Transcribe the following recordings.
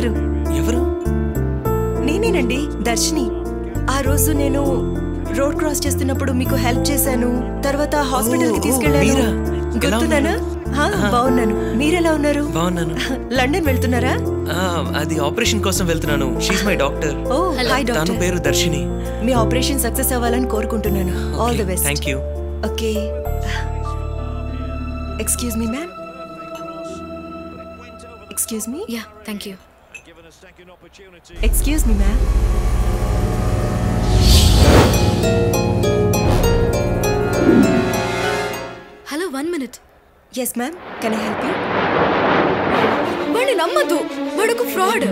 వచ్చారు. ఎవరు? నేనేనండి, దర్శిని. ఆ రోజు నేను రోడ్ క్రాస్ చేస్తున్నప్పుడు మీకు హెల్ప్ చేశాను. తర్వాత హాస్పిటల్ కి తీసుకెళ్లాను. గుర్తున్నానా? బాగున్నాను. మీరెలా ఉన్నారు? బాగున్నాను. లండన్ వెళ్తున్నారా? అది ఆపరేషన్ కోసం వెళ్తున్నాను. She's my doctor. Oh hi doctor. తన పేరు దర్శిని. మీ ఆపరేషన్ సక్సెస్ అవ్వాలని కోరుకుంటున్నాను. All the best. Thank you. Okay. Excuse me ma'am. Excuse me. Yeah thank you. Excuse me ma'am. Hello 1 minute. Yes ma'am, can I help you? వాడిని నమ్మద్దు, వాడొక fraud.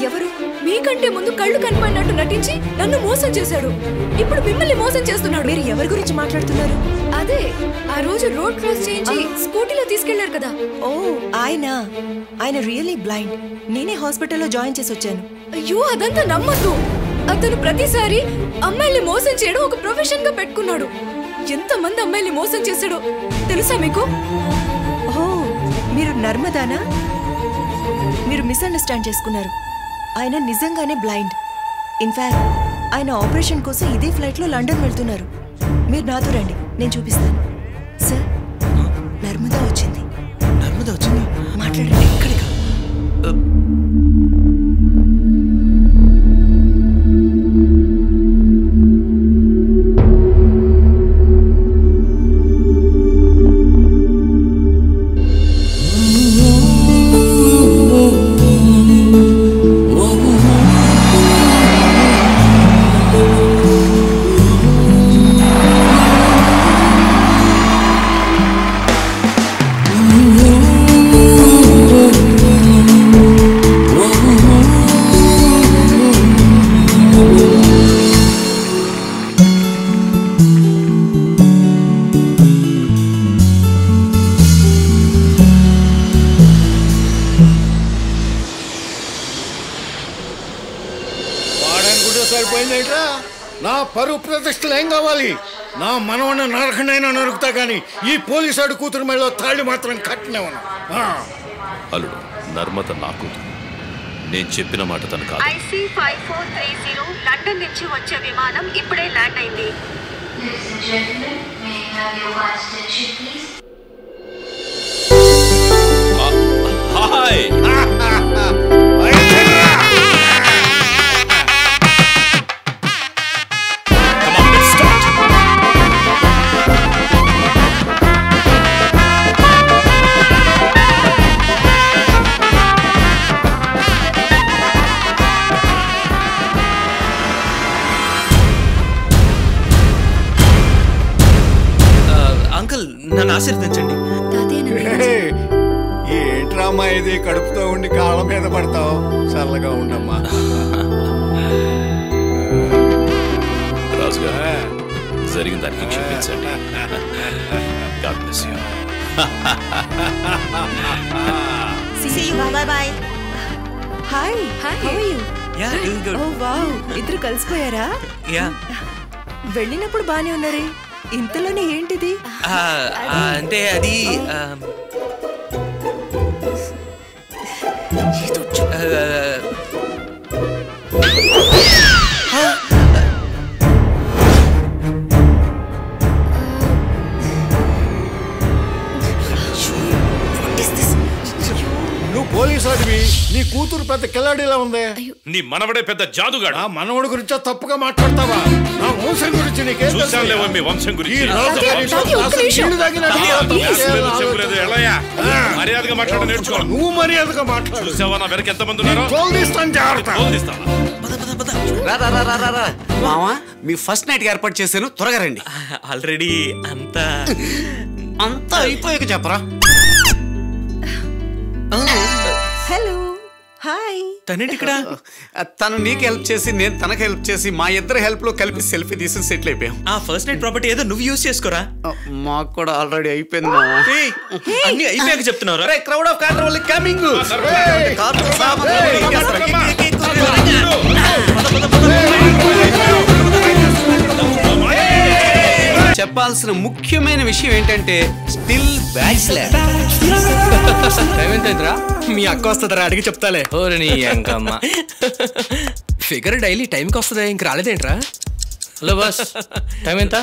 ఎవరు? మీకంటే ముందు కళ్ళు కనపడినట్టు నటించి నన్ను మోసం చేశాడు. ఇప్పుడు మిమ్మల్ని మోసం చేస్తున్నాడు. మీరు ఎవరి గురించి మాట్లాడుతున్నారు? అదే ఆ రోజు రోడ్ క్రాస్ చేయించి స్కూటీలో తీసుకెళ్లారు కదా. ఓ ఆయన రియల్లీ బ్లైండ్. నేనే హాస్పిటల్లో జాయిన్ చేసి వచ్చాను. అయ్యో అదంతా నమ్మద్దు. అతను ప్రతిసారి అమ్మాయిల్ని మోసం చేయడం ఒక ప్రొఫెషన్ గా పెట్టుకున్నాడు. ఎంతమంది అమ్మాయిల్ని మోసం చేశాడో తెలుసా మీకు? ఓ మీరు నర్మదానా? మీరు మిస్అండర్స్టాండ్ చేసుకున్నారు. ఆయన నిజంగానే బ్లైండ్. ఇన్ఫాక్ట్ ఆయన ఆపరేషన్ కోసం ఇదే ఫ్లైట్లో లండన్ వెళ్తున్నారు. మీరు నాతో రండి, నేను చూపిస్తాను. సార్, నర్మదా వచ్చింది. నర్మదా వచ్చింది? మాట్లాడండి. ఎక్కడికా? నా పరువు ప్రతిష్టలు ఏం కావాలి? నా మనవన్న నరకనైనా నరుకుతా గాని ఈ పోలీసాడు కూతురు మెళ్ళలో తాళి మాత్రం కట్టినేవను. అల్లుడు, నర్మద నా కూతురు. నేను చెప్పిన మాట తను కాదు. IC5430 లండన్ నుంచి వచ్చే విమానం ఇప్పుడే ల్యాండ్ అయింది. హాయ్. అంకుల్, నన్ను ఆశీర్వదించండి. ఏంట్రామా ఇది? కడుపుతో ఉండి కాళ్ళ మీద పడతావు. చల్లగా ఉండమ్మా. రాజుగారు, జరిగిన దానికి క్షమించండి. God bless you. See you. Bye bye. Hi. How are you? Yeah, doing good. Oh wow, ఇద్దరు కలిసిపోయారా? Yeah. వెళ్ళినప్పుడు బానే ఉన్నారే, ఇంతలోనే ఏంటిది? అంటే అది నువ్వు పోలీసు అడివి, నీ కూతురు పెద్ద కిలాడిలా ఉంది. నీ మనవడే పెద్ద జాదుగాడు. ఆ మనవడి గురించి తప్పుగా మాట్లాడతావా? నా వంశం గురించి నీకేం చూసానులేవో మీ వంశం గురించి. మర్యాదగా మాట్లాడ నేర్చుకో. నువ్వు మర్యాదగా మాట్లాడు. చూసావా నా వెనక ఎంత మంది ఉన్నారో? మామా, మీ ఫస్ట్ నైట్ ఏర్పాటు చేశాను, త్వరగా రండి. ఆల్రెడీ అంతా అయిపోయాక చెప్పరా? Hello, hi. తనేంటి ఇక్కడ? తను నీకు హెల్ప్ చేసి నేను తనకు హెల్ప్ చేసి మా ఇద్దరు హెల్ప్ లో కలిపి సెల్ఫీ తీసి సెటిల్ అయిపోయాం. ఆ ఫస్ట్ నైట్ ప్రాపర్టీ ఏదో నువ్వు యూజ్ చేసుకోరా. మాకు కూడా ఆల్రెడీ అయిపోయింది మామా. అన్ని అయిపోయాక చెప్తున్నారు. Crowd of car only coming. చెప్పాల్సిన ముఖ్యమైన విషయం ఏంటంటే స్టిల్ బ్యాచిలర్. టైం ఎంత అయిందిరా? మీ అక్క వస్తుందిరా, అడిగి చెప్తాలే. ఓరి నీ అంకమ్మ. ఫిగర్ డైలీ టైంకి వస్తుంది, ఇంక రాలేదేంట్రా? హలో బాస్, టైం ఎంత?